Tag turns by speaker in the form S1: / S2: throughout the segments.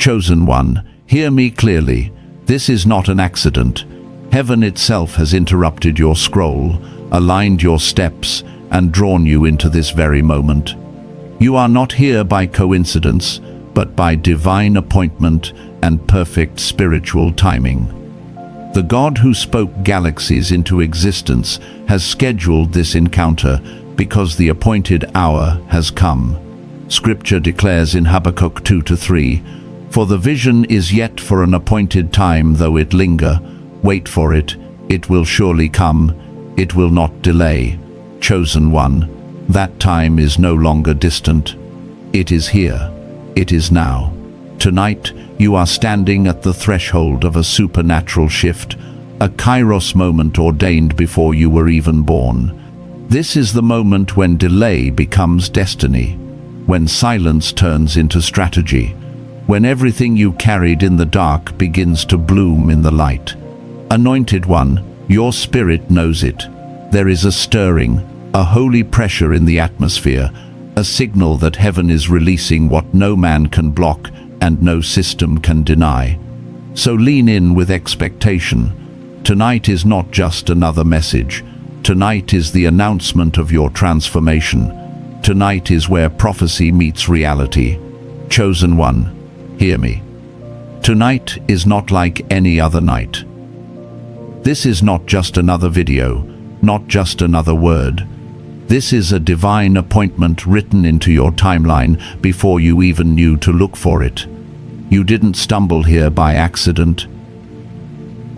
S1: Chosen one, hear me clearly. This is not an accident. Heaven itself has interrupted your scroll, aligned your steps, and drawn you into this very moment. You are not here by coincidence, but by divine appointment and perfect spiritual timing. The God who spoke galaxies into existence has scheduled this encounter because the appointed hour has come. Scripture declares in Habakkuk 2-3, "For the vision is yet for an appointed time, though it linger. Wait for it, it will surely come, it will not delay." Chosen one, that time is no longer distant. It is here. It is now. Tonight, you are standing at the threshold of a supernatural shift, a kairos moment ordained before you were even born. This is the moment when delay becomes destiny, when silence turns into strategy, when everything you carried in the dark begins to bloom in the light. Anointed one, your spirit knows it. There is a stirring, a holy pressure in the atmosphere, a signal that heaven is releasing what no man can block and no system can deny. So lean in with expectation. Tonight is not just another message. Tonight is the announcement of your transformation. Tonight is where prophecy meets reality. Chosen one, hear me. Tonight is not like any other night. This is not just another video, not just another word. This is a divine appointment written into your timeline before you even knew to look for it. You didn't stumble here by accident.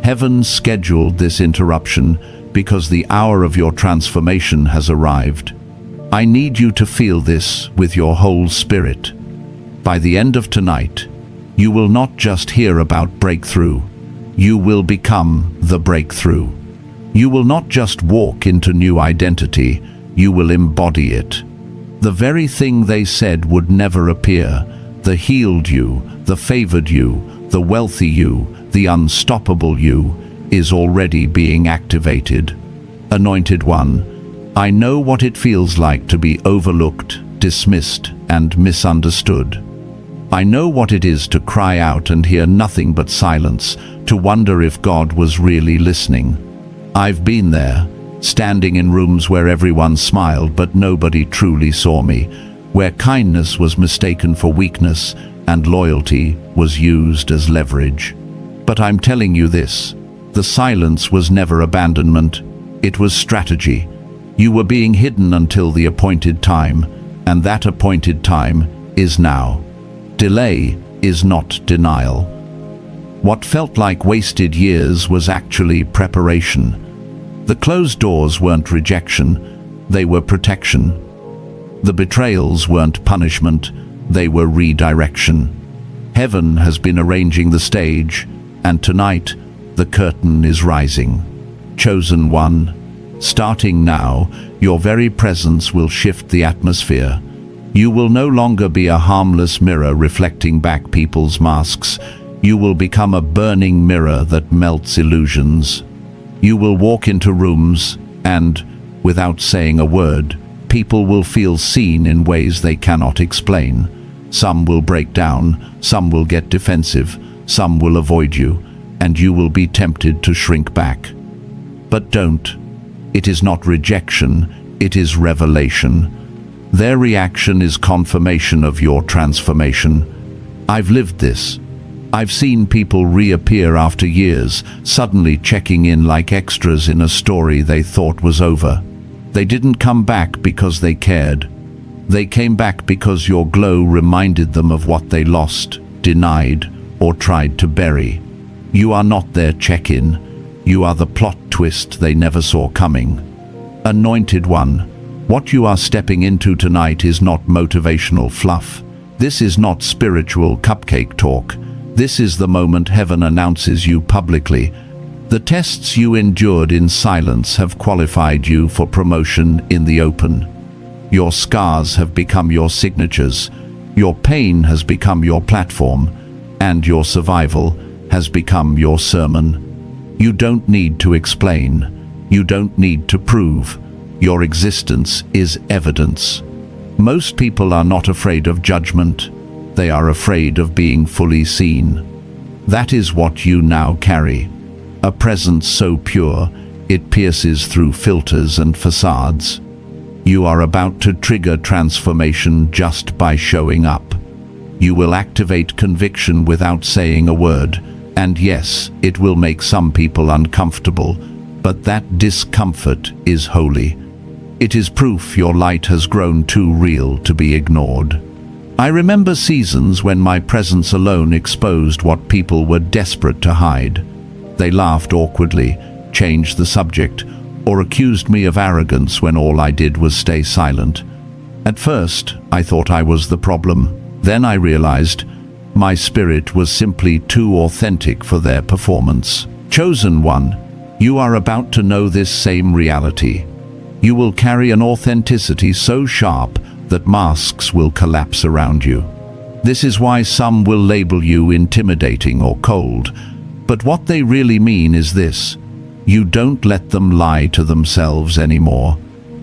S1: Heaven scheduled this interruption because the hour of your transformation has arrived. I need you to feel this with your whole spirit. By the end of tonight, you will not just hear about breakthrough. You will become the breakthrough. You will not just walk into new identity, you will embody it. The very thing they said would never appear, the healed you, the favored you, the wealthy you, the unstoppable you, is already being activated. Anointed one, I know what it feels like to be overlooked, dismissed, and misunderstood. I know what it is to cry out and hear nothing but silence, to wonder if God was really listening. I've been there, standing in rooms where everyone smiled but nobody truly saw me, where kindness was mistaken for weakness and loyalty was used as leverage. But I'm telling you this, the silence was never abandonment, it was strategy. You were being hidden until the appointed time, and that appointed time is now. Delay is not denial. What felt like wasted years was actually preparation. The closed doors weren't rejection, they were protection. The betrayals weren't punishment, they were redirection. Heaven has been arranging the stage, and tonight the curtain is rising. Chosen one, starting now, your very presence will shift the atmosphere. You will no longer be a harmless mirror reflecting back people's masks. You will become a burning mirror that melts illusions. You will walk into rooms and, without saying a word, people will feel seen in ways they cannot explain. Some will break down, some will get defensive, some will avoid you, and you will be tempted to shrink back. But don't. It is not rejection, it is revelation. Their reaction is confirmation of your transformation. I've lived this. I've seen people reappear after years, suddenly checking in like extras in a story they thought was over. They didn't come back because they cared. They came back because your glow reminded them of what they lost, denied, or tried to bury. You are not their check-in. You are the plot twist they never saw coming. Anointed one, what you are stepping into tonight is not motivational fluff. This is not spiritual cupcake talk. This is the moment heaven announces you publicly. The tests you endured in silence have qualified you for promotion in the open. Your scars have become your signatures. Your pain has become your platform, and your survival has become your sermon. You don't need to explain. You don't need to prove. Your existence is evidence. Most people are not afraid of judgment. They are afraid of being fully seen. That is what you now carry. A presence so pure, it pierces through filters and facades. You are about to trigger transformation just by showing up. You will activate conviction without saying a word. And yes, it will make some people uncomfortable, but that discomfort is holy. It is proof your light has grown too real to be ignored. I remember seasons when my presence alone exposed what people were desperate to hide. They laughed awkwardly, changed the subject, or accused me of arrogance when all I did was stay silent. At first, I thought I was the problem. Then I realized my spirit was simply too authentic for their performance. Chosen one, you are about to know this same reality. You will carry an authenticity so sharp that masks will collapse around you. This is why some will label you intimidating or cold, but what they really mean is this: you don't let them lie to themselves anymore.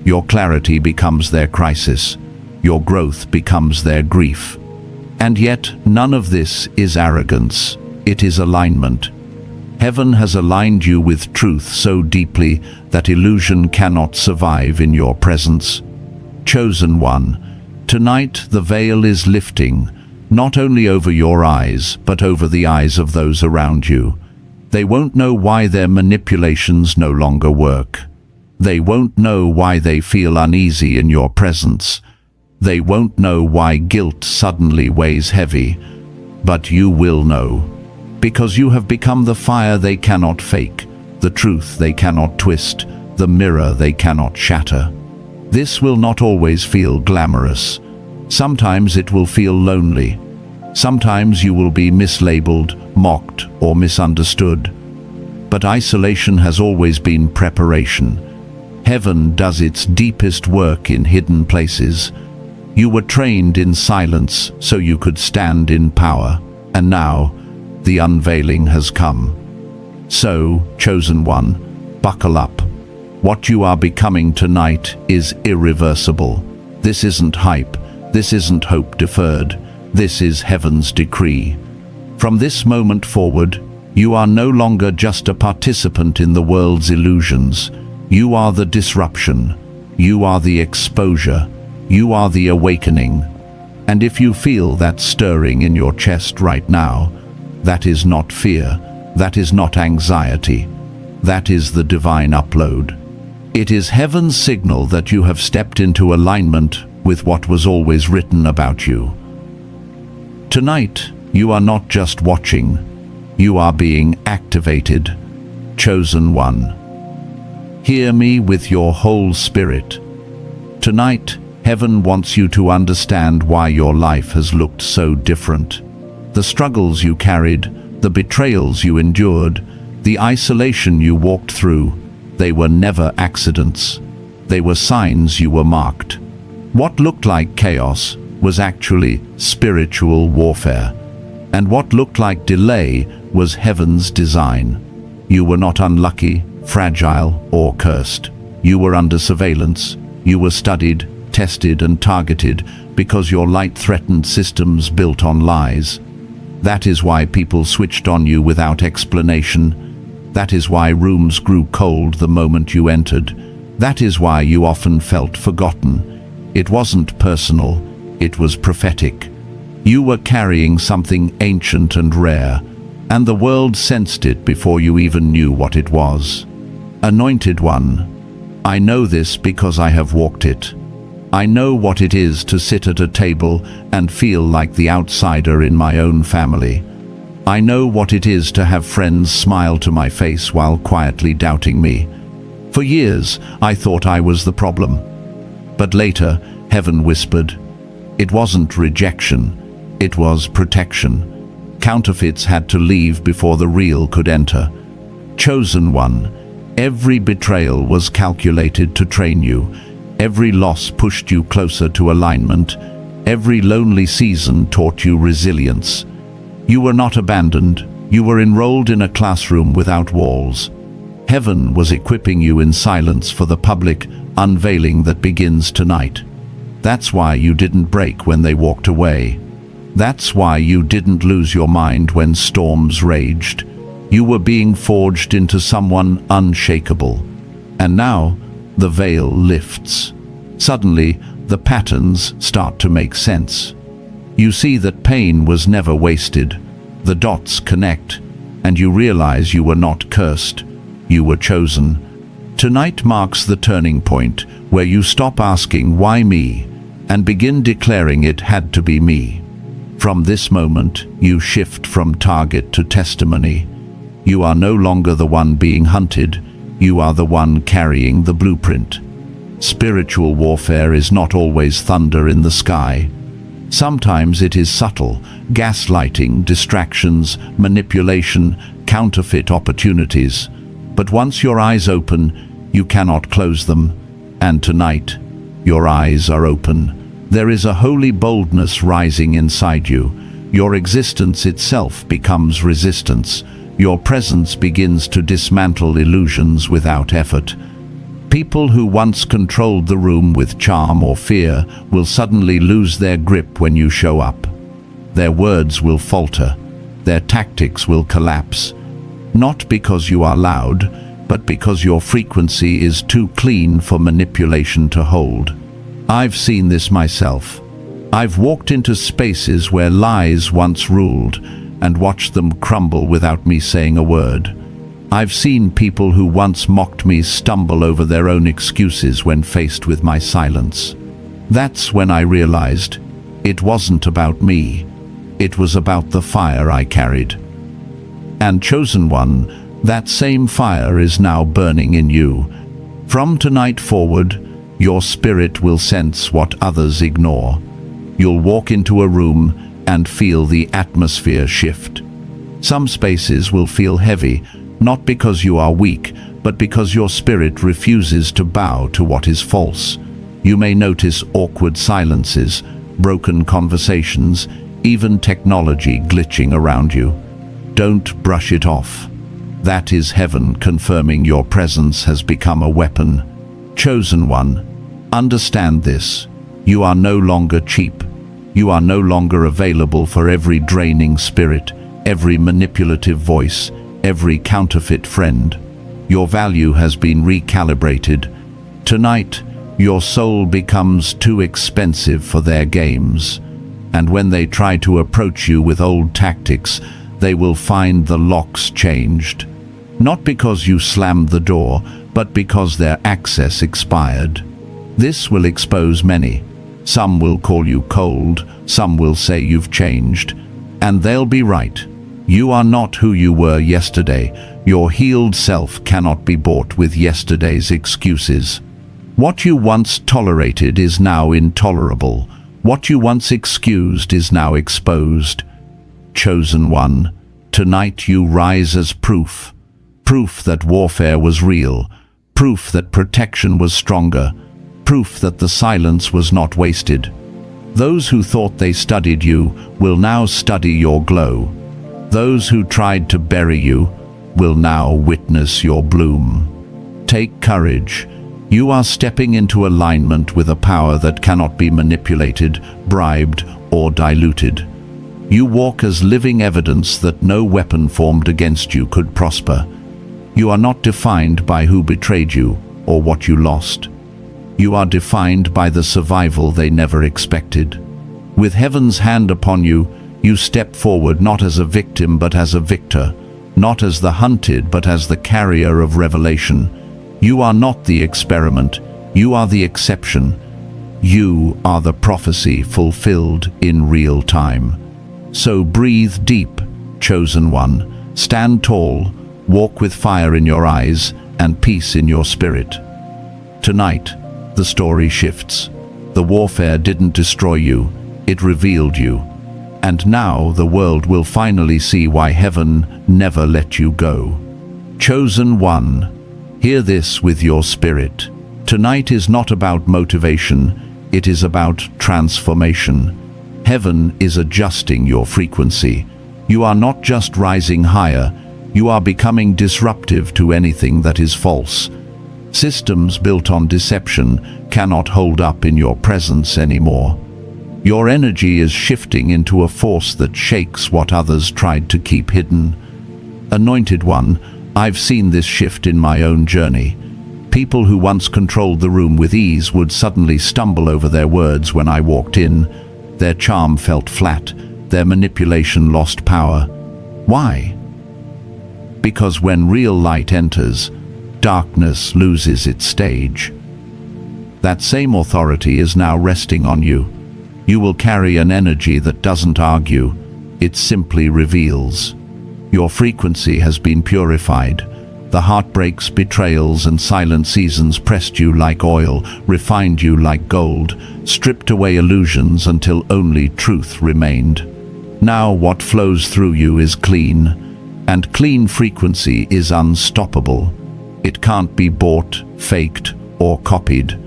S1: Your clarity becomes their crisis. Your growth becomes their grief. And yet, none of this is arrogance. It is alignment. Heaven has aligned you with truth so deeply that illusion cannot survive in your presence. Chosen one, tonight the veil is lifting, not only over your eyes, but over the eyes of those around you. They won't know why their manipulations no longer work. They won't know why they feel uneasy in your presence. They won't know why guilt suddenly weighs heavy. But you will know, because you have become the fire they cannot fake, the truth they cannot twist, the mirror they cannot shatter. This will not always feel glamorous. Sometimes it will feel lonely. Sometimes you will be mislabeled, mocked, or misunderstood. But isolation has always been preparation. Heaven does its deepest work in hidden places. You were trained in silence so you could stand in power, and now the unveiling has come. So, chosen one, buckle up. What you are becoming tonight is irreversible. This isn't hype. This isn't hope deferred. This is heaven's decree. From this moment forward, you are no longer just a participant in the world's illusions. You are the disruption. You are the exposure. You are the awakening. And if you feel that stirring in your chest right now, that is not fear. That is not anxiety. That is the divine upload. It is heaven's signal that you have stepped into alignment with what was always written about you. Tonight, you are not just watching. You are being activated. Chosen one. Hear me with your whole spirit. Tonight, heaven wants you to understand why your life has looked so different. The struggles you carried, the betrayals you endured, the isolation you walked through, they were never accidents. They were signs you were marked. What looked like chaos was actually spiritual warfare. And what looked like delay was heaven's design. You were not unlucky, fragile, or cursed. You were under surveillance. You were studied, tested, and targeted because your light threatened systems built on lies. That is why people switched on you without explanation. That is why rooms grew cold the moment you entered. That is why you often felt forgotten. It wasn't personal, it was prophetic. You were carrying something ancient and rare, and the world sensed it before you even knew what it was. Anointed one, I know this because I have walked it. I know what it is to sit at a table and feel like the outsider in my own family. I know what it is to have friends smile to my face while quietly doubting me. For years, I thought I was the problem. But later, heaven whispered. It wasn't rejection, it was protection. Counterfeits had to leave before the real could enter. Chosen one, every betrayal was calculated to train you. Every loss pushed you closer to alignment. Every lonely season taught you resilience. You were not abandoned. You were enrolled in a classroom without walls. Heaven was equipping you in silence for the public unveiling that begins tonight. That's why you didn't break when they walked away. That's why you didn't lose your mind when storms raged. You were being forged into someone unshakable. And now, the veil lifts. Suddenly, the patterns start to make sense. You see that pain was never wasted. The dots connect, and you realize you were not cursed. You were chosen. Tonight marks the turning point where you stop asking, "Why me?" and begin declaring it had to be me. From this moment, you shift from target to testimony. You are no longer the one being hunted. You are the one carrying the blueprint. Spiritual warfare is not always thunder in the sky. Sometimes it is subtle, gaslighting, distractions, manipulation, counterfeit opportunities. But once your eyes open, you cannot close them. And tonight, your eyes are open. There is a holy boldness rising inside you. Your existence itself becomes resistance. Your presence begins to dismantle illusions without effort. People who once controlled the room with charm or fear will suddenly lose their grip when you show up. Their words will falter. Their tactics will collapse. Not because you are loud, but because your frequency is too clean for manipulation to hold. I've seen this myself. I've walked into spaces where lies once ruled and watched them crumble without me saying a word. I've seen people who once mocked me stumble over their own excuses when faced with my silence. That's when I realized it wasn't about me. It was about the fire I carried. And chosen one, that same fire is now burning in you. From tonight forward, your spirit will sense what others ignore. You'll walk into a room and feel the atmosphere shift. Some spaces will feel heavy, not because you are weak, but because your spirit refuses to bow to what is false. You may notice awkward silences, broken conversations, even technology glitching around you. Don't brush it off. That is heaven confirming your presence has become a weapon. Chosen one, understand this. You are no longer cheap. You are no longer available for every draining spirit, every manipulative voice, every counterfeit friend. Your value has been recalibrated. Tonight, your soul becomes too expensive for their games. And when they try to approach you with old tactics, they will find the locks changed. Not because you slammed the door, but because their access expired. This will expose many. Some will call you cold, some will say you've changed. And they'll be right. You are not who you were yesterday. Your healed self cannot be bought with yesterday's excuses. What you once tolerated is now intolerable. What you once excused is now exposed. Chosen one, tonight you rise as proof. Proof that warfare was real. Proof that protection was stronger. Proof that the silence was not wasted. Those who thought they studied you will now study your glow. Those who tried to bury you will now witness your bloom. Take courage. You are stepping into alignment with a power that cannot be manipulated, bribed, or diluted. You walk as living evidence that no weapon formed against you could prosper. You are not defined by who betrayed you or what you lost. You are defined by the survival they never expected. With heaven's hand upon you, you step forward not as a victim but as a victor, not as the hunted but as the carrier of revelation. You are not the experiment, you are the exception. You are the prophecy fulfilled in real time. So breathe deep, chosen one. Stand tall, walk with fire in your eyes and peace in your spirit. Tonight, the story shifts. The warfare didn't destroy you, it revealed you. And now the world will finally see why heaven never let you go. Chosen one, hear this with your spirit. Tonight is not about motivation, it is about transformation. Heaven is adjusting your frequency. You are not just rising higher, you are becoming disruptive to anything that is false. Systems built on deception cannot hold up in your presence anymore. Your energy is shifting into a force that shakes what others tried to keep hidden. Anointed One, I've seen this shift in my own journey. People who once controlled the room with ease would suddenly stumble over their words when I walked in. Their charm felt flat, their manipulation lost power. Why? Because when real light enters, darkness loses its stage. That same authority is now resting on you. You will carry an energy that doesn't argue, it simply reveals. Your frequency has been purified. The heartbreaks, betrayals, and silent seasons pressed you like oil, refined you like gold, stripped away illusions until only truth remained. Now what flows through you is clean, and clean frequency is unstoppable. It can't be bought, faked, or copied.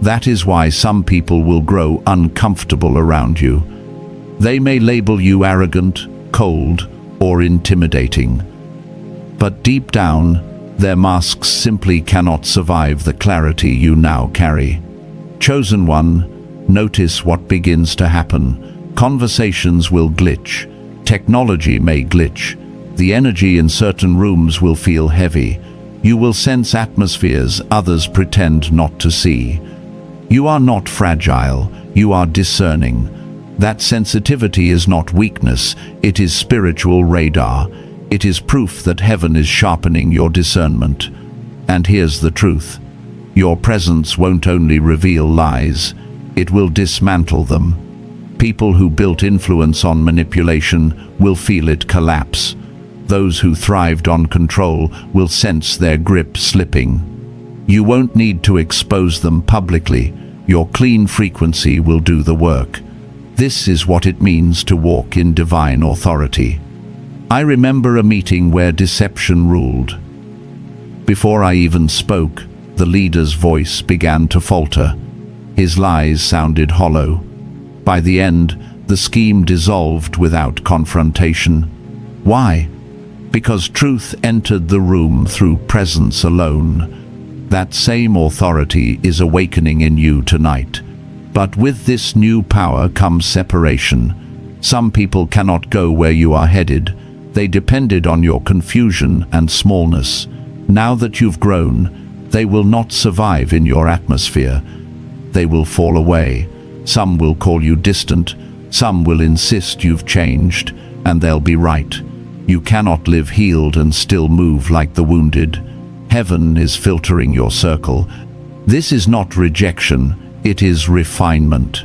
S1: That is why some people will grow uncomfortable around you. They may label you arrogant, cold, or intimidating. But deep down, their masks simply cannot survive the clarity you now carry. Chosen One, notice what begins to happen. Conversations will glitch. Technology may glitch. The energy in certain rooms will feel heavy. You will sense atmospheres others pretend not to see. You are not fragile, you are discerning. That sensitivity is not weakness, it is spiritual radar. It is proof that heaven is sharpening your discernment. And here's the truth. Your presence won't only reveal lies, it will dismantle them. People who built influence on manipulation will feel it collapse. Those who thrived on control will sense their grip slipping. You won't need to expose them publicly. Your clean frequency will do the work. This is what it means to walk in divine authority. I remember a meeting where deception ruled. Before I even spoke, the leader's voice began to falter. His lies sounded hollow. By the end, the scheme dissolved without confrontation. Why? Because truth entered the room through presence alone. That same authority is awakening in you tonight. But with this new power comes separation. Some people cannot go where you are headed. They depended on your confusion and smallness. Now that you've grown, they will not survive in your atmosphere. They will fall away. Some will call you distant. Some will insist you've changed, and they'll be right. You cannot live healed and still move like the wounded. Heaven is filtering your circle. This is not rejection, it is refinement.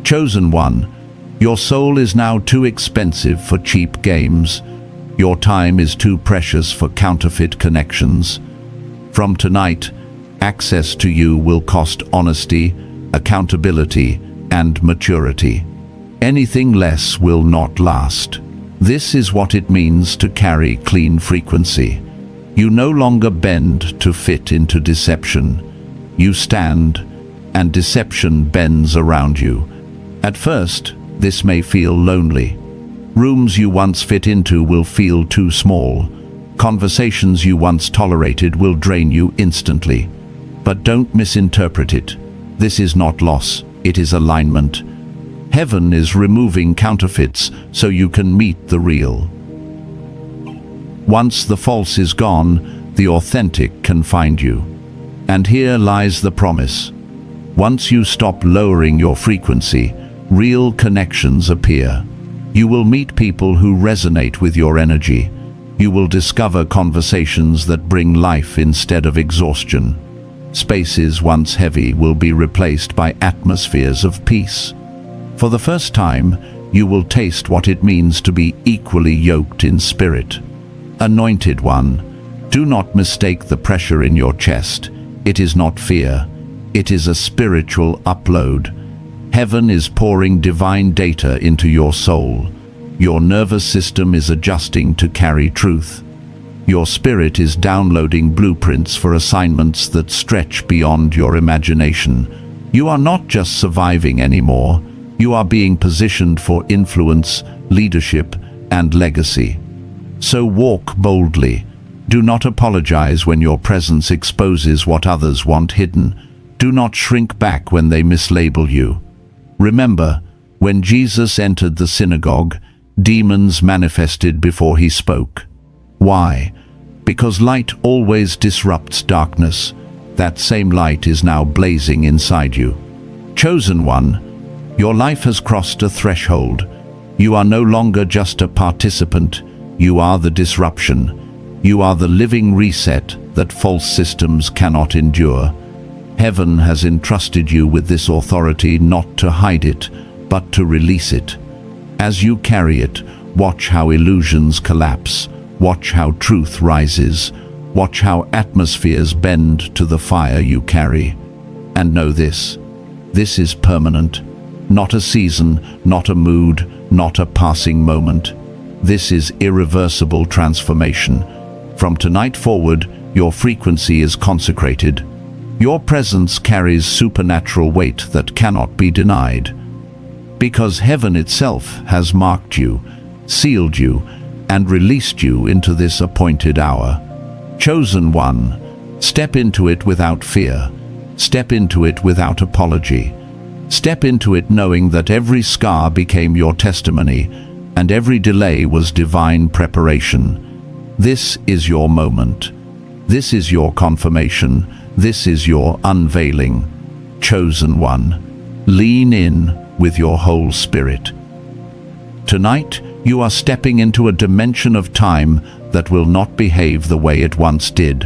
S1: Chosen One, your soul is now too expensive for cheap games. Your time is too precious for counterfeit connections. From tonight, access to you will cost honesty, accountability, and maturity. Anything less will not last. This is what it means to carry clean frequency. You no longer bend to fit into deception. You stand, and deception bends around you. At first, this may feel lonely. Rooms you once fit into will feel too small. Conversations you once tolerated will drain you instantly. But don't misinterpret it. This is not loss, it is alignment. Heaven is removing counterfeits so you can meet the real. Once the false is gone, the authentic can find you. And here lies the promise. Once you stop lowering your frequency, real connections appear. You will meet people who resonate with your energy. You will discover conversations that bring life instead of exhaustion. Spaces once heavy will be replaced by atmospheres of peace. For the first time, you will taste what it means to be equally yoked in spirit. Anointed One, do not mistake the pressure in your chest. It is not fear. It is a spiritual upload. Heaven is pouring divine data into your soul. Your nervous system is adjusting to carry truth. Your spirit is downloading blueprints for assignments that stretch beyond your imagination. You are not just surviving anymore. You are being positioned for influence, leadership, and legacy. So walk boldly. Do not apologize when your presence exposes what others want hidden. Do not shrink back when they mislabel you. Remember, When Jesus entered the synagogue, demons manifested before he spoke. Why? Because light always disrupts darkness. That same light is now blazing inside you. Chosen one, your life has crossed a threshold. You are no longer just a participant. You are the disruption. You are the living reset that false systems cannot endure. Heaven has entrusted you with this authority not to hide it, but to release it. As you carry it, watch how illusions collapse. Watch how truth rises. Watch how atmospheres bend to the fire you carry. And know this is permanent. Not a season, not a mood, not a passing moment. This is irreversible transformation. From tonight forward, your frequency is consecrated. Your presence carries supernatural weight that cannot be denied. Because heaven itself has marked you, sealed you, and released you into this appointed hour. Chosen one, step into it without fear. Step into it without apology. Step into it knowing that every scar became your testimony, and every delay was divine preparation. This is your moment. This is your confirmation. This is your unveiling. Chosen one, lean in with your whole spirit. Tonight, you are stepping into a dimension of time that will not behave the way it once did.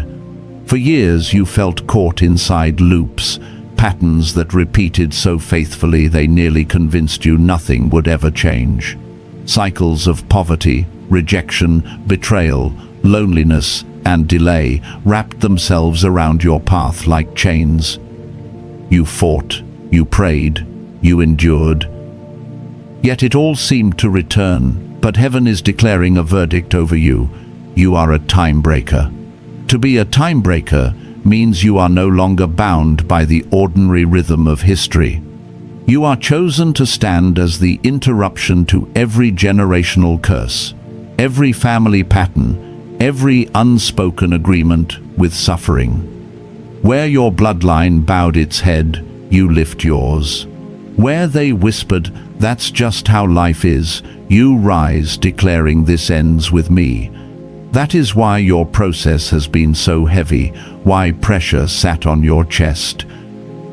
S1: For years, you felt caught inside loops, patterns that repeated so faithfully they nearly convinced you nothing would ever change. Cycles of poverty, rejection, betrayal, loneliness, and delay wrapped themselves around your path like chains. You fought, you prayed, you endured. Yet it all seemed to return, but heaven is declaring a verdict over you. You are a time breaker. To be a time breaker means you are no longer bound by the ordinary rhythm of history. You are chosen to stand as the interruption to every generational curse, every family pattern, every unspoken agreement with suffering. Where your bloodline bowed its head, you lift yours. Where they whispered, "That's just how life is," you rise, declaring, "This ends with me." That is why your process has been so heavy, why pressure sat on your chest.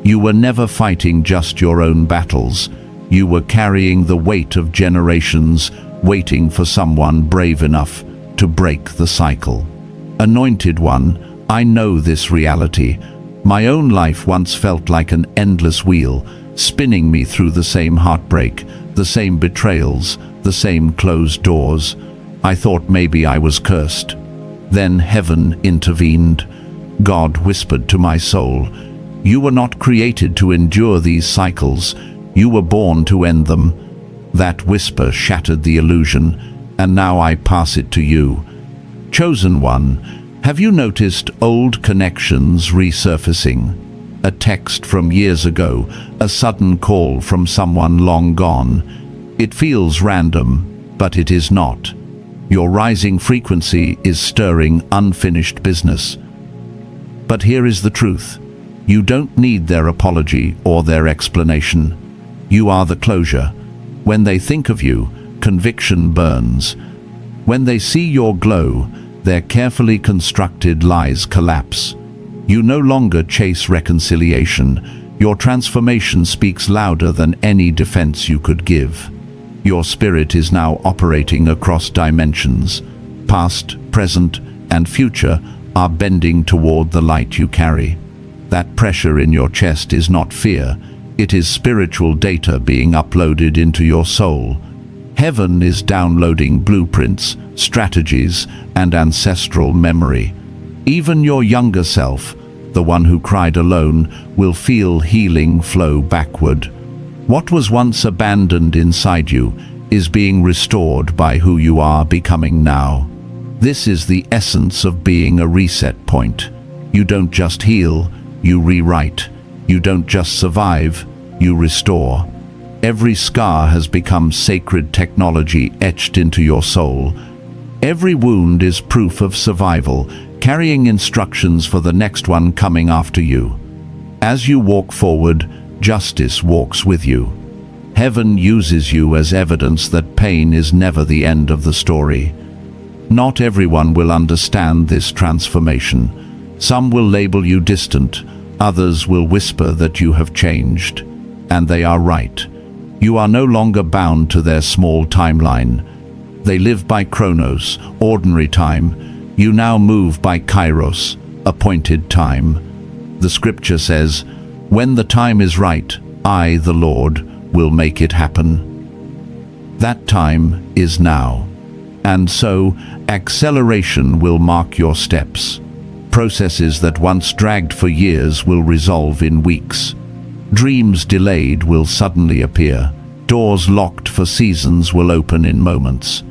S1: You were never fighting just your own battles. You were carrying the weight of generations, waiting for someone brave enough to break the cycle. Anointed one, I know this reality. My own life once felt like an endless wheel, spinning me through the same heartbreak, the same betrayals, the same closed doors. I thought maybe I was cursed. Then heaven intervened. God whispered to my soul, "You were not created to endure these cycles. You were born to end them." That whisper shattered the illusion, and now I pass it to you. Chosen one, have you noticed old connections resurfacing? A text from years ago, a sudden call from someone long gone. It feels random, but it is not. Your rising frequency is stirring unfinished business. But here is the truth. You don't need their apology or their explanation. You are the closure. When they think of you, conviction burns. When they see your glow, their carefully constructed lies collapse. You no longer chase reconciliation. Your transformation speaks louder than any defense you could give. Your spirit is now operating across dimensions. Past, present, and future are bending toward the light you carry. That pressure in your chest is not fear. It is spiritual data being uploaded into your soul. Heaven is downloading blueprints, strategies, and ancestral memory. Even your younger self, the one who cried alone, will feel healing flow backward. What was once abandoned inside you is being restored by who you are becoming now. This is the essence of being a reset point. You don't just heal, you rewrite. You don't just survive, you restore. Every scar has become sacred technology etched into your soul. Every wound is proof of survival, carrying instructions for the next one coming after you. As you walk forward, justice walks with you. Heaven uses you as evidence that pain is never the end of the story. Not everyone will understand this transformation. Some will label you distant, others will whisper that you have changed. And they are right. You are no longer bound to their small timeline. They live by chronos, ordinary time. You now move by kairos, appointed time. The scripture says, "When the time is right, I, the Lord, will make it happen." That time is now. And so, acceleration will mark your steps. Processes that once dragged for years will resolve in weeks. Dreams delayed will suddenly appear. Doors locked for seasons will open in moments.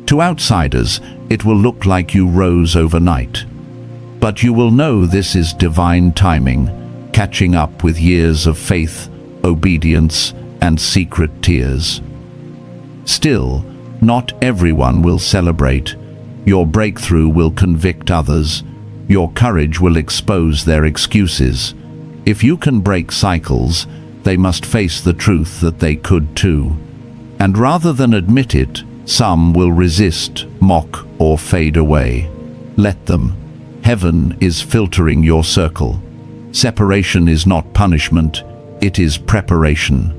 S1: To outsiders, it will look like you rose overnight. But you will know this is divine timing, catching up with years of faith, obedience, and secret tears. Still, not everyone will celebrate. Your breakthrough will convict others. Your courage will expose their excuses. If you can break cycles, they must face the truth that they could too. And rather than admit it, some will resist, mock, or fade away. Let them. Heaven is filtering your circle. Separation is not punishment, it is preparation.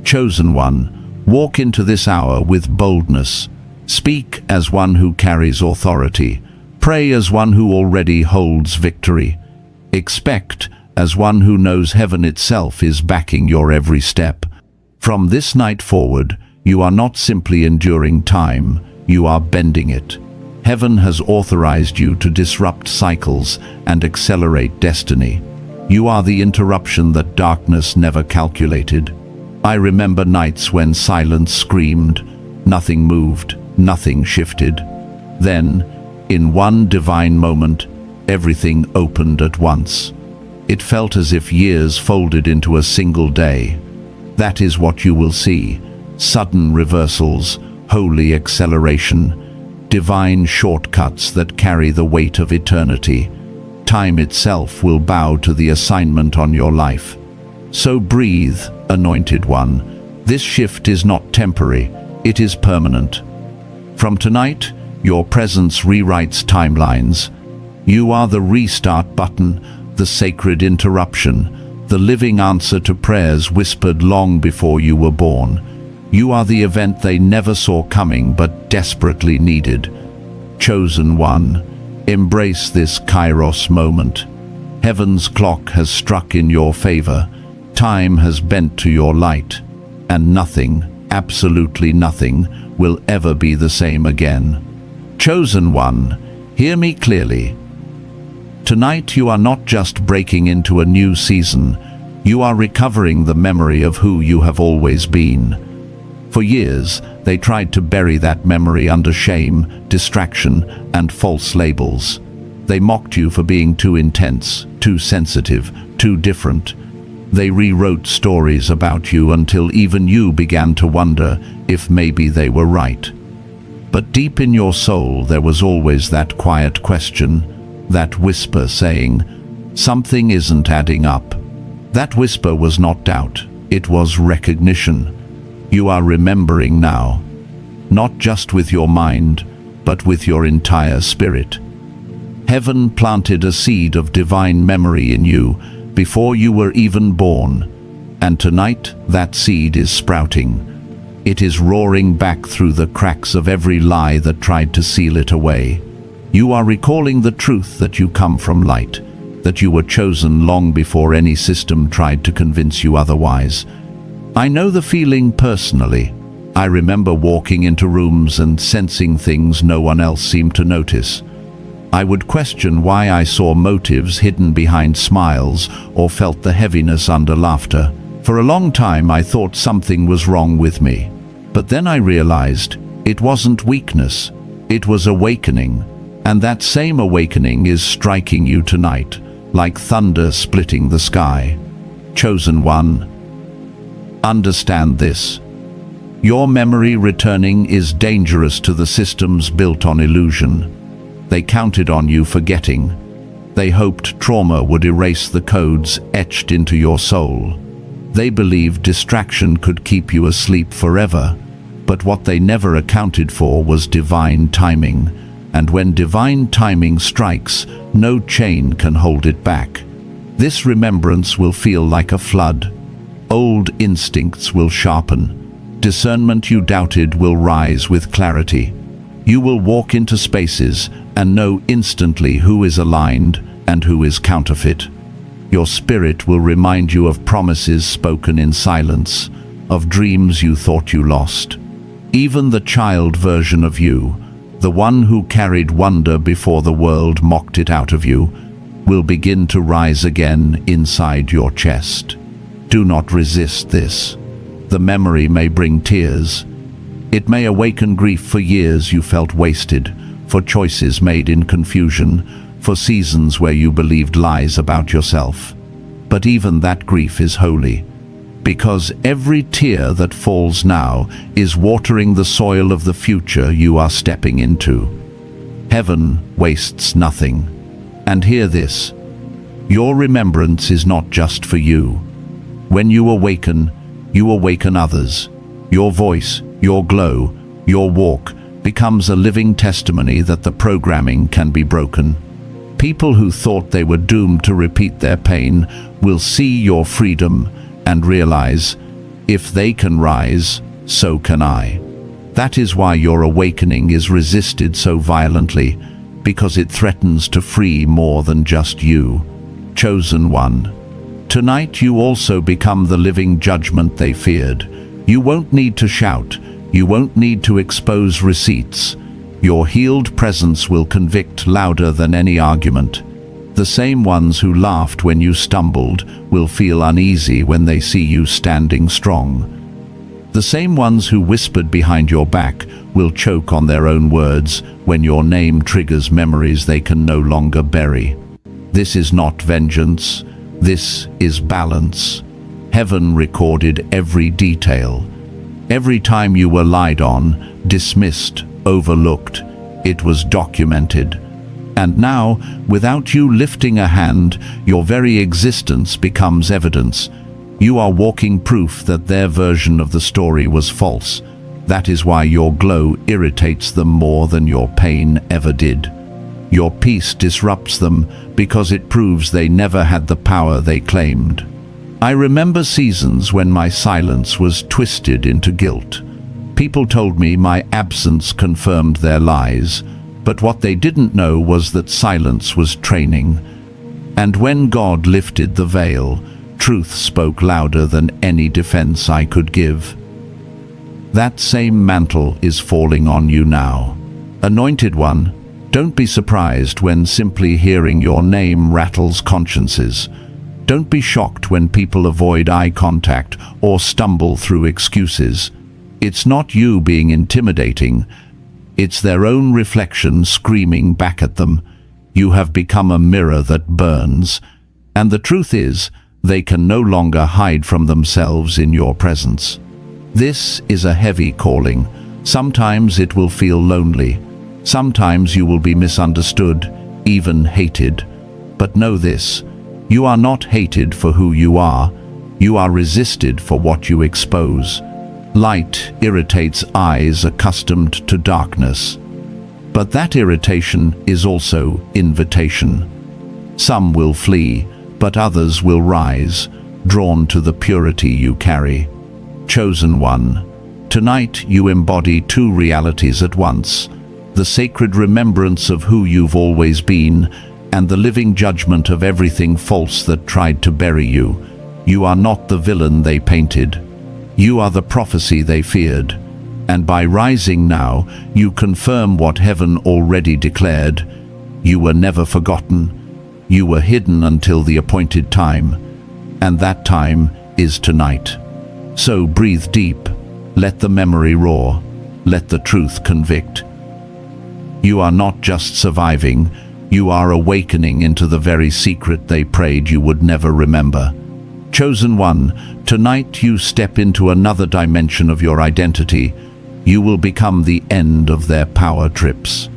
S1: Chosen one, walk into this hour with boldness. Speak as one who carries authority. Pray as one who already holds victory. Expect as one who knows heaven itself is backing your every step. From this night forward, you are not simply enduring time, you are bending it. Heaven has authorized you to disrupt cycles and accelerate destiny. You are the interruption that darkness never calculated. I remember nights when silence screamed, nothing moved, nothing shifted. Then, in one divine moment, everything opened at once. It felt as if years folded into a single day. That is what you will see. Sudden reversals, holy acceleration, divine shortcuts that carry the weight of eternity. Time itself will bow to the assignment on your life. So breathe, anointed one. This shift is not temporary, it is permanent. From tonight, your presence rewrites timelines. You are the restart button, the sacred interruption, the living answer to prayers whispered long before you were born. You are the event they never saw coming but desperately needed. Chosen one, embrace this kairos moment. Heaven's clock has struck in your favor. Time has bent to your light. And nothing, absolutely nothing, will ever be the same again. Chosen one, hear me clearly. Tonight you are not just breaking into a new season, you are recovering the memory of who you have always been. For years, they tried to bury that memory under shame, distraction, and false labels. They mocked you for being too intense, too sensitive, too different. They rewrote stories about you until even you began to wonder if maybe they were right. But deep in your soul there was always that quiet question, that whisper saying, something isn't adding up. That whisper was not doubt, it was recognition. You are remembering now, not just with your mind, but with your entire spirit. Heaven planted a seed of divine memory in you before you were even born, and tonight that seed is sprouting. It is roaring back through the cracks of every lie that tried to seal it away. You are recalling the truth that you come from light, that you were chosen long before any system tried to convince you otherwise. I know the feeling personally. I remember walking into rooms and sensing things no one else seemed to notice. I would question why I saw motives hidden behind smiles or felt the heaviness under laughter. For a long time I thought something was wrong with me. But then I realized it wasn't weakness, it was awakening. And that same awakening is striking you tonight, like thunder splitting the sky. Chosen one, understand this. Your memory returning is dangerous to the systems built on illusion. They counted on you forgetting. They hoped trauma would erase the codes etched into your soul. They believed distraction could keep you asleep forever, but what they never accounted for was divine timing, and when divine timing strikes, no chain can hold it back. This remembrance will feel like a flood. Old instincts will sharpen. Discernment you doubted will rise with clarity. You will walk into spaces and know instantly who is aligned and who is counterfeit. Your spirit will remind you of promises spoken in silence, of dreams you thought you lost. Even the child version of you, the one who carried wonder before the world mocked it out of you, will begin to rise again inside your chest. Do not resist this. The memory may bring tears. It may awaken grief for years you felt wasted, for choices made in confusion, for seasons where you believed lies about yourself. But even that grief is holy, because every tear that falls now is watering the soil of the future you are stepping into. Heaven wastes nothing. And hear this: your remembrance is not just for you. When you awaken others. Your voice, your glow, your walk becomes a living testimony that the programming can be broken. People who thought they were doomed to repeat their pain will see your freedom and realize, if they can rise, so can I. That is why your awakening is resisted so violently, because it threatens to free more than just you. Chosen one. Tonight you also become the living judgment they feared. You won't need to shout. You won't need to expose receipts. Your healed presence will convict louder than any argument. The same ones who laughed when you stumbled will feel uneasy when they see you standing strong. The same ones who whispered behind your back will choke on their own words when your name triggers memories they can no longer bury. This is not vengeance. This is balance. Heaven recorded every detail. Every time you were lied on, dismissed, overlooked, it was documented. And now, without you lifting a hand, your very existence becomes evidence. You are walking proof that their version of the story was false. That is why your glow irritates them more than your pain ever did. Your peace disrupts them because it proves they never had the power they claimed. I remember seasons when my silence was twisted into guilt. People told me my absence confirmed their lies, but what they didn't know was that silence was training. And when God lifted the veil, truth spoke louder than any defense I could give. That same mantle is falling on you now. Anointed one, don't be surprised when simply hearing your name rattles consciences. Don't be shocked when people avoid eye contact or stumble through excuses. It's not you being intimidating. It's their own reflection screaming back at them. You have become a mirror that burns. And the truth is, they can no longer hide from themselves in your presence. This is a heavy calling. Sometimes it will feel lonely. Sometimes you will be misunderstood, even hated. But know this, you are not hated for who you are. You are resisted for what you expose. Light irritates eyes accustomed to darkness. But that irritation is also invitation. Some will flee, but others will rise, drawn to the purity you carry. Chosen one, tonight you embody two realities at once: the sacred remembrance of who you've always been, and the living judgment of everything false that tried to bury you. You are not the villain they painted. You are the prophecy they feared. And by rising now, you confirm what heaven already declared. You were never forgotten. You were hidden until the appointed time. And that time is tonight. So breathe deep. Let the memory roar. Let the truth convict. You are not just surviving. You are awakening into the very secret they prayed you would never remember. Chosen one, tonight you step into another dimension of your identity. You will become the end of their power trips.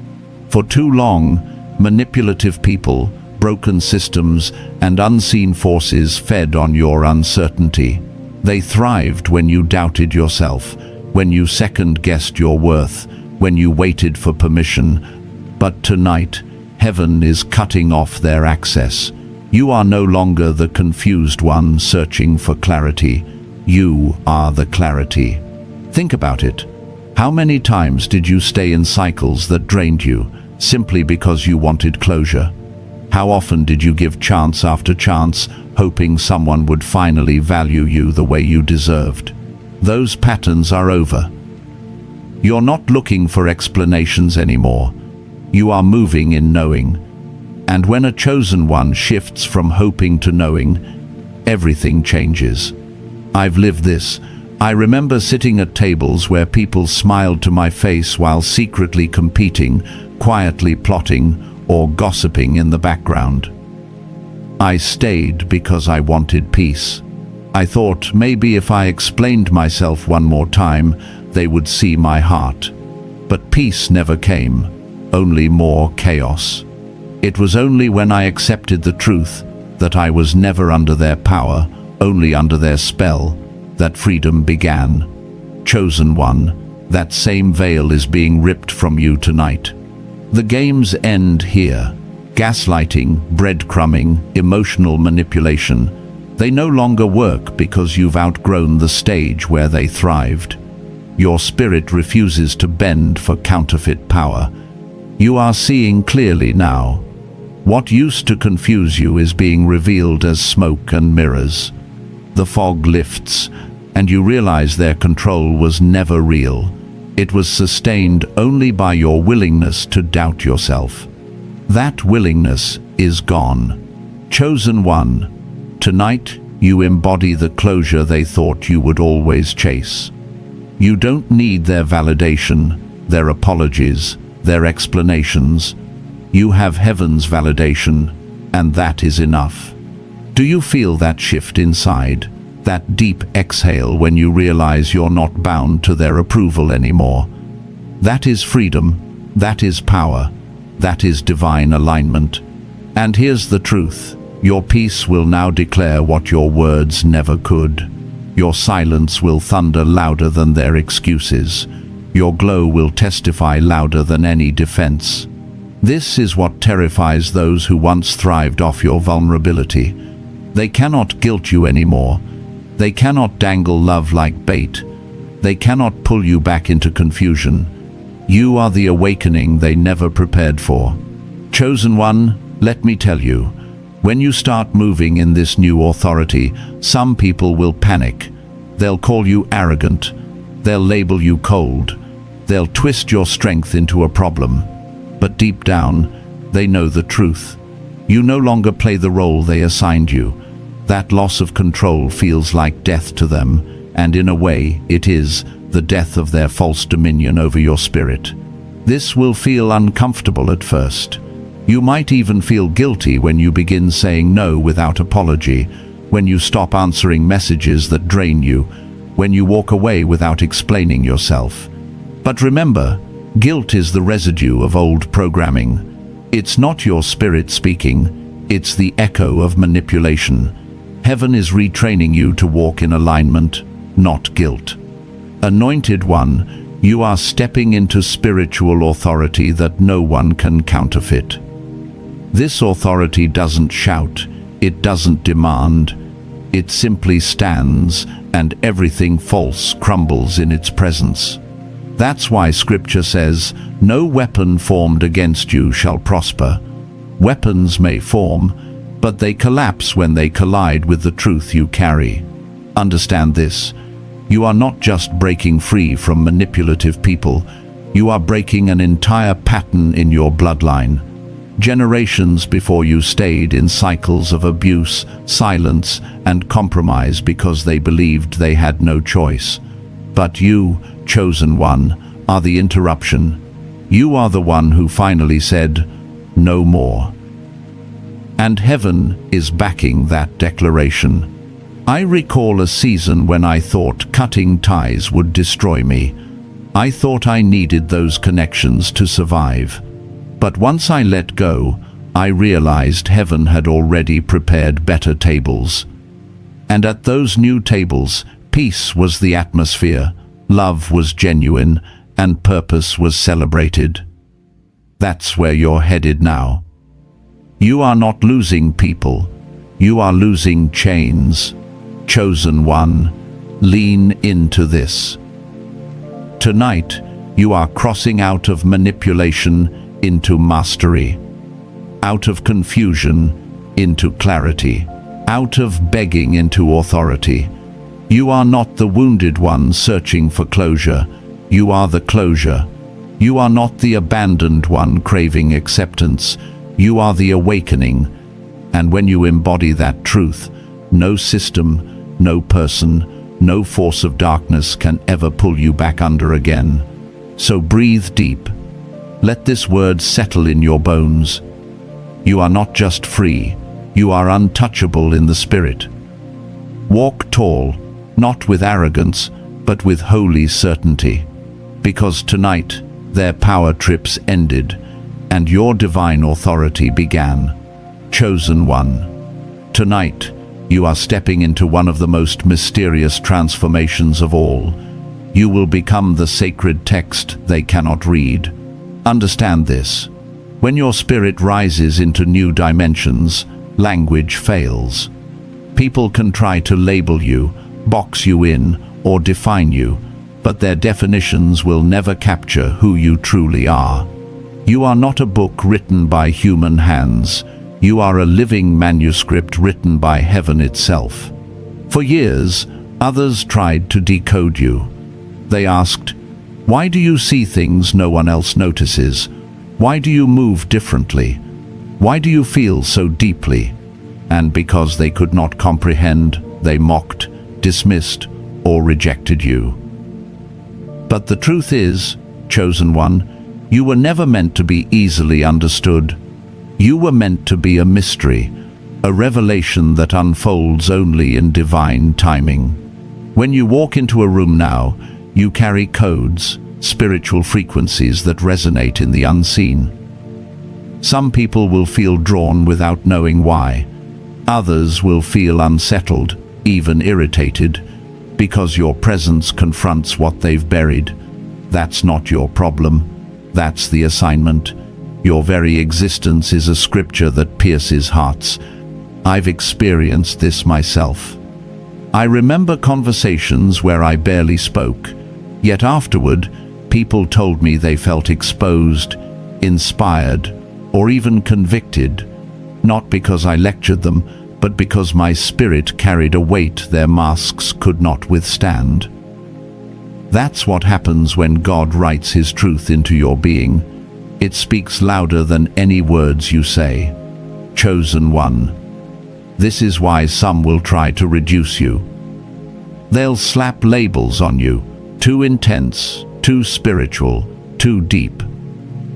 S1: For too long, manipulative people, broken systems, and unseen forces fed on your uncertainty. They thrived when you doubted yourself, when you second-guessed your worth, when you waited for permission. But tonight, heaven is cutting off their access. You are no longer the confused one searching for clarity. You are the clarity. Think about it. How many times did you stay in cycles that drained you, simply because you wanted closure? How often did you give chance after chance, hoping someone would finally value you the way you deserved? Those patterns are over. You're not looking for explanations anymore. You are moving in knowing. And when a chosen one shifts from hoping to knowing, everything changes. I've lived this. I remember sitting at tables where people smiled to my face while secretly competing, quietly plotting, or gossiping in the background. I stayed because I wanted peace. I thought maybe if I explained myself one more time, they would see my heart. But peace never came, only more chaos. It was only when I accepted the truth that I was never under their power, only under their spell, that freedom began. Chosen one, that same veil is being ripped from you tonight. The games end here. Gaslighting, breadcrumbing, emotional manipulation. They no longer work because you've outgrown the stage where they thrived. Your spirit refuses to bend for counterfeit power. You are seeing clearly now. What used to confuse you is being revealed as smoke and mirrors. The fog lifts, and you realize their control was never real. It was sustained only by your willingness to doubt yourself. That willingness is gone. Chosen one, tonight you embody the closure they thought you would always chase. You don't need their validation, their apologies, their explanations. You have heaven's validation, and that is enough. Do you feel that shift inside? That deep exhale when you realize you're not bound to their approval anymore? That is freedom, that is power, that is divine alignment. And here's the truth. Your peace will now declare what your words never could. Your silence will thunder louder than their excuses. Your glow will testify louder than any defense. This is what terrifies those who once thrived off your vulnerability. They cannot guilt you anymore. They cannot dangle love like bait. They cannot pull you back into confusion. You are the awakening they never prepared for. Chosen one, let me tell you, when you start moving in this new authority, some people will panic. They'll call you arrogant. They'll label you cold. They'll twist your strength into a problem. But deep down, they know the truth. You no longer play the role they assigned you. That loss of control feels like death to them, and in a way, it is the death of their false dominion over your spirit. This will feel uncomfortable at first. You might even feel guilty when you begin saying no without apology, when you stop answering messages that drain you, when you walk away without explaining yourself. But remember, guilt is the residue of old programming. It's not your spirit speaking, it's the echo of manipulation. Heaven is retraining you to walk in alignment, not guilt. Anointed one, you are stepping into spiritual authority that no one can counterfeit. This authority doesn't shout, it doesn't demand, it simply stands, and everything false crumbles in its presence. That's why Scripture says, "No weapon formed against you shall prosper." Weapons may form, but they collapse when they collide with the truth you carry. Understand this. You are not just breaking free from manipulative people. You are breaking an entire pattern in your bloodline. Generations before you stayed in cycles of abuse, silence, and compromise because they believed they had no choice. But you, chosen one, are the interruption. You are the one who finally said, "No more." And heaven is backing that declaration. I recall a season when I thought cutting ties would destroy me. I thought I needed those connections to survive. But once I let go, I realized heaven had already prepared better tables. And at those new tables, peace was the atmosphere, love was genuine, and purpose was celebrated. That's where you're headed now. You are not losing people, you are losing chains. Chosen one, lean into this. Tonight, you are crossing out of manipulation into mastery, out of confusion into clarity, out of begging into authority. You are not the wounded one searching for closure, you are the closure. You are not the abandoned one craving acceptance, you are the awakening. And when you embody that truth, no system, no person, no force of darkness can ever pull you back under again. So breathe deep. Let this word settle in your bones. You are not just free, you are untouchable in the spirit. Walk tall, not with arrogance, but with holy certainty. Because tonight, their power trips ended, and your divine authority began. Chosen one. Tonight, you are stepping into one of the most mysterious transformations of all. You will become the sacred text they cannot read. Understand this. When your spirit rises into new dimensions, language fails. People can try to label you, box you in, or define you, but their definitions will never capture who you truly are. You are not a book written by human hands. You are a living manuscript written by heaven itself. For years, others tried to decode you. They asked, "Why do you see things no one else notices? Why do you move differently? Why do you feel so deeply?" And because they could not comprehend, they mocked, dismissed, or rejected you. But the truth is, chosen one, you were never meant to be easily understood. You were meant to be a mystery, a revelation that unfolds only in divine timing. When you walk into a room now, you carry codes, spiritual frequencies that resonate in the unseen. Some people will feel drawn without knowing why. Others will feel unsettled, even irritated, because your presence confronts what they've buried. That's not your problem. That's the assignment. Your very existence is a scripture that pierces hearts. I've experienced this myself. I remember conversations where I barely spoke, yet afterward, people told me they felt exposed, inspired, or even convicted, not because I lectured them, but because my spirit carried a weight their masks could not withstand. That's what happens when God writes His truth into your being. It speaks louder than any words you say. Chosen one. This is why some will try to reduce you. They'll slap labels on you. Too intense, too spiritual, too deep.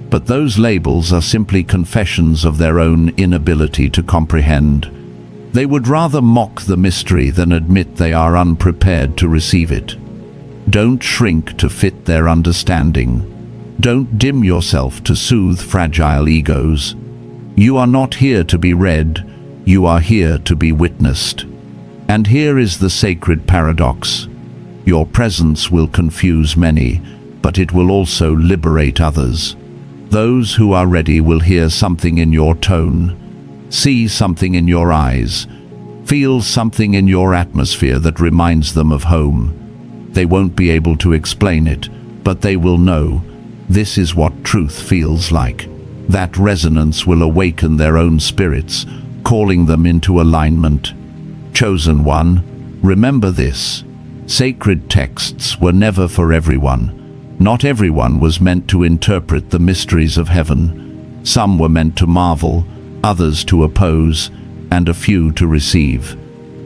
S1: But those labels are simply confessions of their own inability to comprehend. They would rather mock the mystery than admit they are unprepared to receive it. Don't shrink to fit their understanding. Don't dim yourself to soothe fragile egos. You are not here to be read, you are here to be witnessed. And here is the sacred paradox. Your presence will confuse many, but it will also liberate others. Those who are ready will hear something in your tone, see something in your eyes, feel something in your atmosphere that reminds them of home. They won't be able to explain it, but they will know. This is what truth feels like. That resonance will awaken their own spirits, calling them into alignment. Chosen one, remember this. Sacred texts were never for everyone. Not everyone was meant to interpret the mysteries of heaven. Some were meant to marvel, others to oppose, and a few to receive.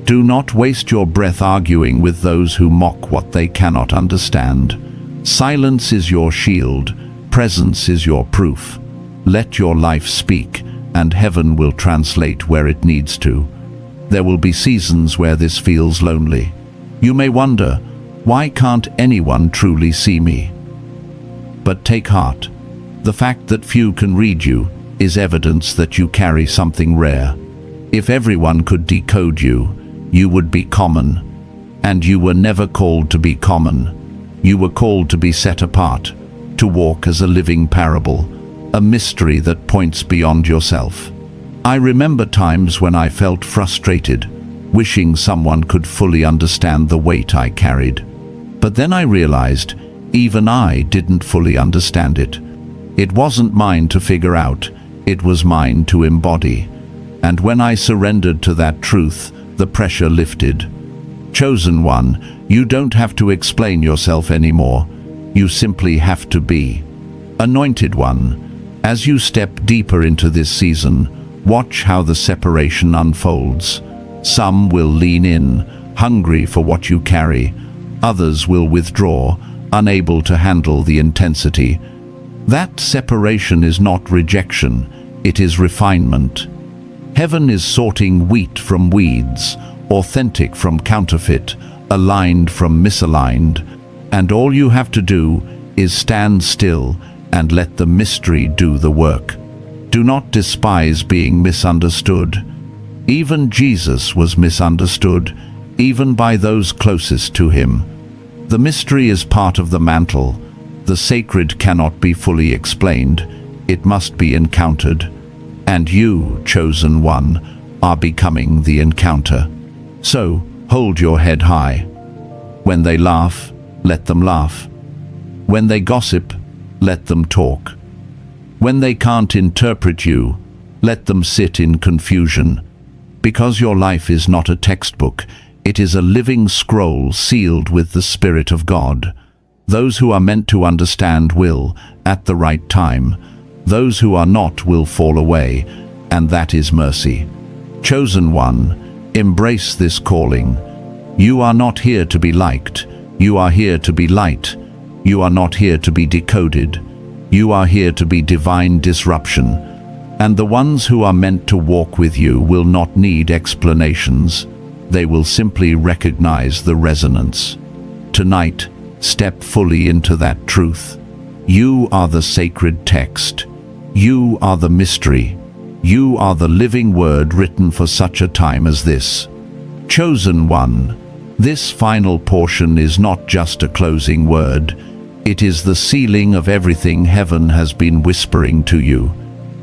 S1: Do not waste your breath arguing with those who mock what they cannot understand. Silence is your shield, presence is your proof. Let your life speak, and heaven will translate where it needs to. There will be seasons where this feels lonely. You may wonder, why can't anyone truly see me? But take heart. The fact that few can read you is evidence that you carry something rare. If everyone could decode you, you would be common. And you were never called to be common. You were called to be set apart, to walk as a living parable, a mystery that points beyond yourself. I remember times when I felt frustrated, wishing someone could fully understand the weight I carried. But then I realized even I didn't fully understand it. It wasn't mine to figure out, it was mine to embody. And when I surrendered to that truth, the pressure lifted. Chosen one, you don't have to explain yourself anymore. You simply have to be. Anointed one, as you step deeper into this season, watch how the separation unfolds. Some will lean in, hungry for what you carry. Others will withdraw, unable to handle the intensity. That separation is not rejection, it is refinement. Heaven is sorting wheat from weeds, authentic from counterfeit, aligned from misaligned, and all you have to do is stand still and let the mystery do the work. Do not despise being misunderstood. Even Jesus was misunderstood, even by those closest to him. The mystery is part of the mantle. The sacred cannot be fully explained, it must be encountered. And you, chosen one, are becoming the encounter. So, hold your head high. When they laugh, let them laugh. When they gossip, let them talk. When they can't interpret you, let them sit in confusion. Because your life is not a textbook, it is a living scroll sealed with the Spirit of God. Those who are meant to understand will, at the right time. Those who are not will fall away, and that is mercy. Chosen one, embrace this calling. You are not here to be liked. You are here to be light. You are not here to be decoded. You are here to be divine disruption. And the ones who are meant to walk with you will not need explanations. They will simply recognize the resonance. Tonight, step fully into that truth. You are the sacred text. You are the mystery. You are the living word written for such a time as this. Chosen one, this final portion is not just a closing word. It is the sealing of everything heaven has been whispering to you.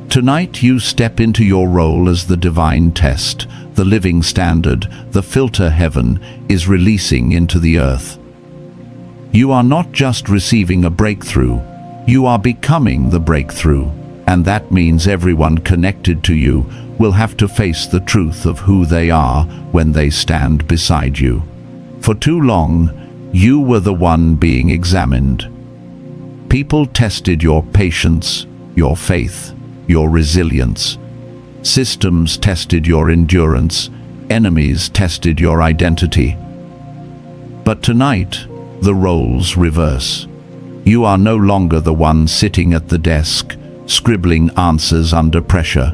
S1: Tonight you step into your role as the divine test, the living standard, the filter heaven is releasing into the earth. You are not just receiving a breakthrough, you are becoming the breakthrough. And that means everyone connected to you will have to face the truth of who they are when they stand beside you. For too long, you were the one being examined. People tested your patience, your faith, your resilience. Systems tested your endurance. Enemies tested your identity. But tonight, the roles reverse. You are no longer the one sitting at the desk, scribbling answers under pressure.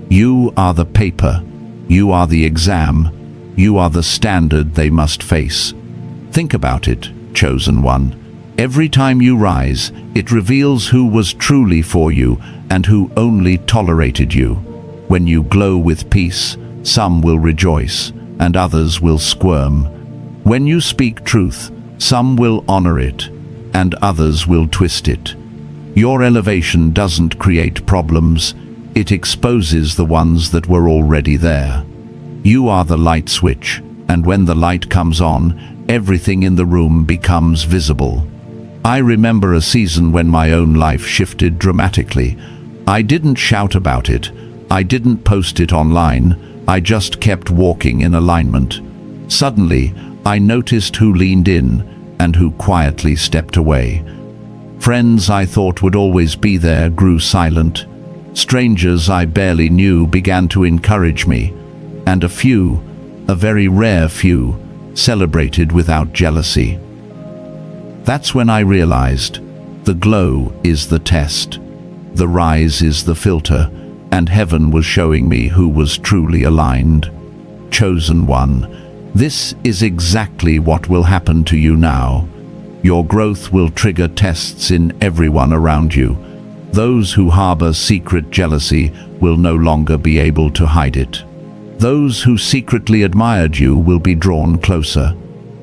S1: You are the paper. You are the exam. You are the standard they must face. Think about it, chosen one. Every time you rise, it reveals who was truly for you and who only tolerated you. When you glow with peace, some will rejoice and others will squirm. When you speak truth, some will honor it and others will twist it. Your elevation doesn't create problems, it exposes the ones that were already there. You are the light switch, and when the light comes on, everything in the room becomes visible. I remember a season when my own life shifted dramatically. I didn't shout about it, I didn't post it online, I just kept walking in alignment. Suddenly, I noticed who leaned in and who quietly stepped away. Friends I thought would always be there grew silent. Strangers I barely knew began to encourage me. And a few, a very rare few, celebrated without jealousy. That's when I realized the glow is the test, the rise is the filter, and heaven was showing me who was truly aligned. Chosen one, this is exactly what will happen to you now. Your growth will trigger tests in everyone around you. Those who harbor secret jealousy will no longer be able to hide it. Those who secretly admired you will be drawn closer.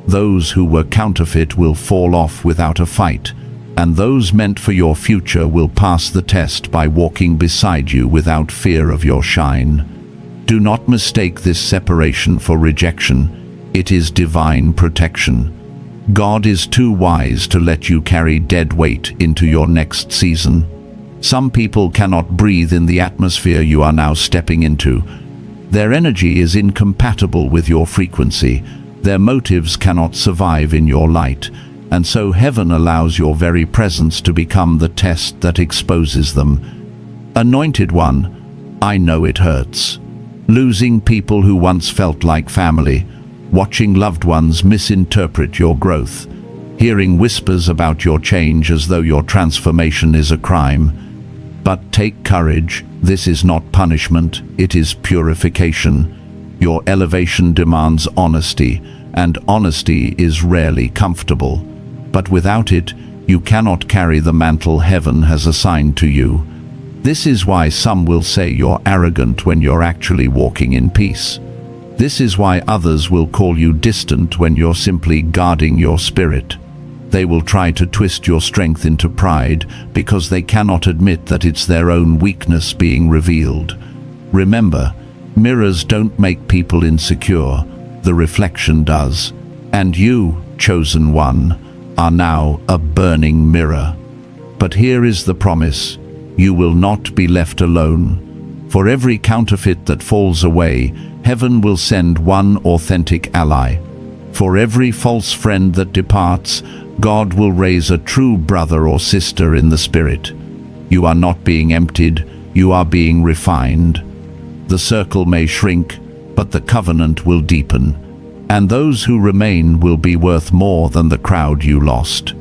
S1: Those who were counterfeit will fall off without a fight, and those meant for your future will pass the test by walking beside you without fear of your shine. Do not mistake this separation for rejection. It is divine protection. God is too wise to let you carry dead weight into your next season. Some people cannot breathe in the atmosphere you are now stepping into. Their energy is incompatible with your frequency. Their motives cannot survive in your light, and so heaven allows your very presence to become the test that exposes them. Anointed one, I know it hurts. Losing people who once felt like family, watching loved ones misinterpret your growth, hearing whispers about your change as though your transformation is a crime. But take courage, this is not punishment, it is purification. Your elevation demands honesty, and honesty is rarely comfortable. But without it, you cannot carry the mantle heaven has assigned to you. This is why some will say you're arrogant when you're actually walking in peace. This is why others will call you distant when you're simply guarding your spirit. They will try to twist your strength into pride because they cannot admit that it's their own weakness being revealed. Remember, mirrors don't make people insecure, the reflection does. And you, chosen one, are now a burning mirror. But here is the promise: you will not be left alone. For every counterfeit that falls away, heaven will send one authentic ally. For every false friend that departs, God will raise a true brother or sister in the spirit. You are not being emptied, you are being refined. The circle may shrink, but the covenant will deepen, and those who remain will be worth more than the crowd you lost.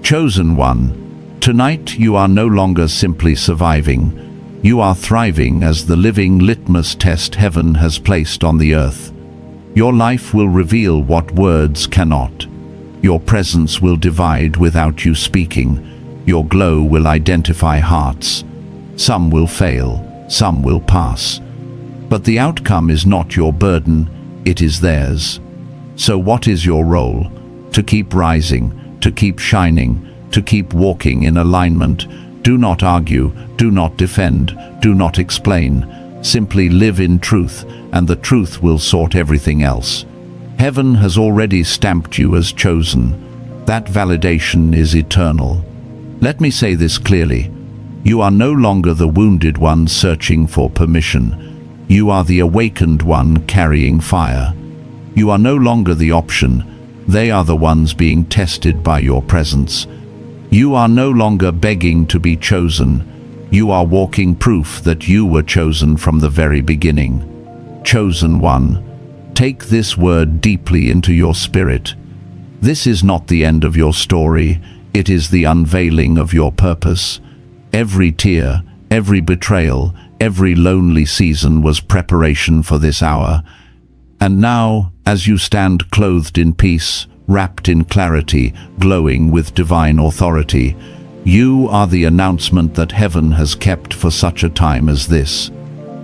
S1: Chosen one, tonight you are no longer simply surviving. You are thriving as the living litmus test heaven has placed on the earth. Your life will reveal what words cannot. Your presence will divide without you speaking. Your glow will identify hearts. Some will fail, some will pass. But the outcome is not your burden, it is theirs. So what is your role? To keep rising, to keep shining, to keep walking in alignment. Do not argue, do not defend, do not explain. Simply live in truth, and the truth will sort everything else. Heaven has already stamped you as chosen. That validation is eternal. Let me say this clearly. You are no longer the wounded one searching for permission. You are the awakened one carrying fire. You are no longer the option. They are the ones being tested by your presence. You are no longer begging to be chosen. You are walking proof that you were chosen from the very beginning. Chosen one, take this word deeply into your spirit. This is not the end of your story, it is the unveiling of your purpose. Every tear, every betrayal, every lonely season was preparation for this hour. And now, as you stand clothed in peace, wrapped in clarity, glowing with divine authority, you are the announcement that heaven has kept for such a time as this.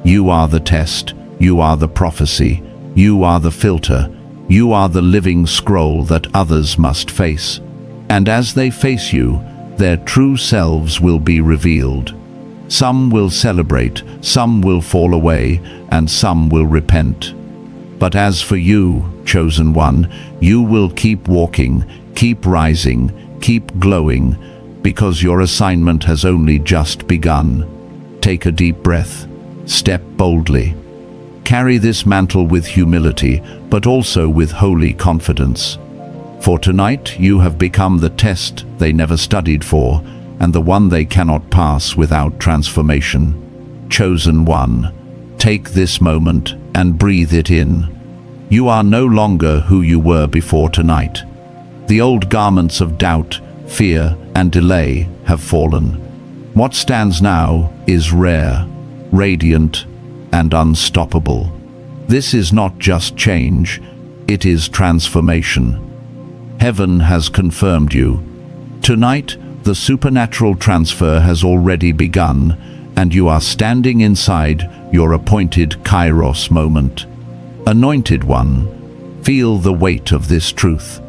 S1: You are the test, you are the prophecy, you are the filter, you are the living scroll that others must face. And as they face you, their true selves will be revealed. Some will celebrate, some will fall away, and some will repent. But as for you, chosen one, you will keep walking, keep rising, keep glowing, because your assignment has only just begun. Take a deep breath, step boldly. Carry this mantle with humility, but also with holy confidence. For tonight you have become the test they never studied for, and the one they cannot pass without transformation. Chosen one, take this moment and breathe it in. You are no longer who you were before tonight. The old garments of doubt, fear, and delay have fallen. What stands now is rare, radiant, and unstoppable. This is not just change, it is transformation. Heaven has confirmed you. Tonight, the supernatural transfer has already begun, and you are standing inside your appointed Kairos moment. Anointed one, feel the weight of this truth.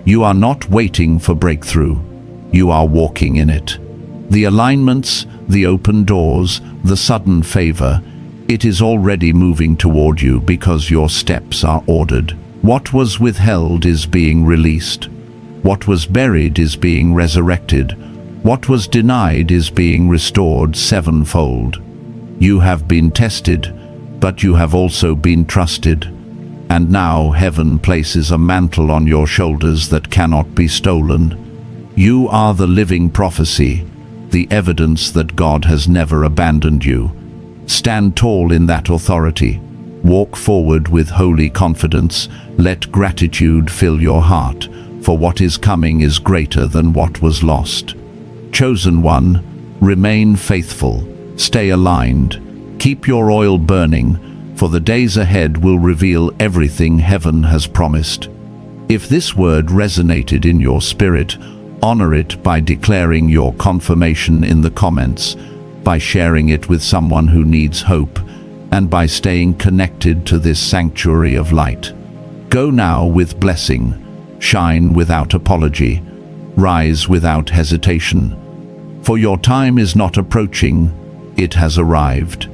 S1: You are not waiting for breakthrough. You are walking in it. The alignments, the open doors, the sudden favor, it is already moving toward you because your steps are ordered. What was withheld is being released. What was buried is being resurrected. What was denied is being restored sevenfold. You have been tested, but you have also been trusted. And now heaven places a mantle on your shoulders that cannot be stolen. You are the living prophecy, the evidence that God has never abandoned you. Stand tall in that authority. Walk forward with holy confidence. Let gratitude fill your heart, for what is coming is greater than what was lost. Chosen one, remain faithful. Stay aligned. Keep your oil burning, for the days ahead will reveal everything heaven has promised. If this word resonated in your spirit, honor it by declaring your confirmation in the comments, by sharing it with someone who needs hope, and by staying connected to this sanctuary of light. Go now with blessing, shine without apology, rise without hesitation. For your time is not approaching, it has arrived.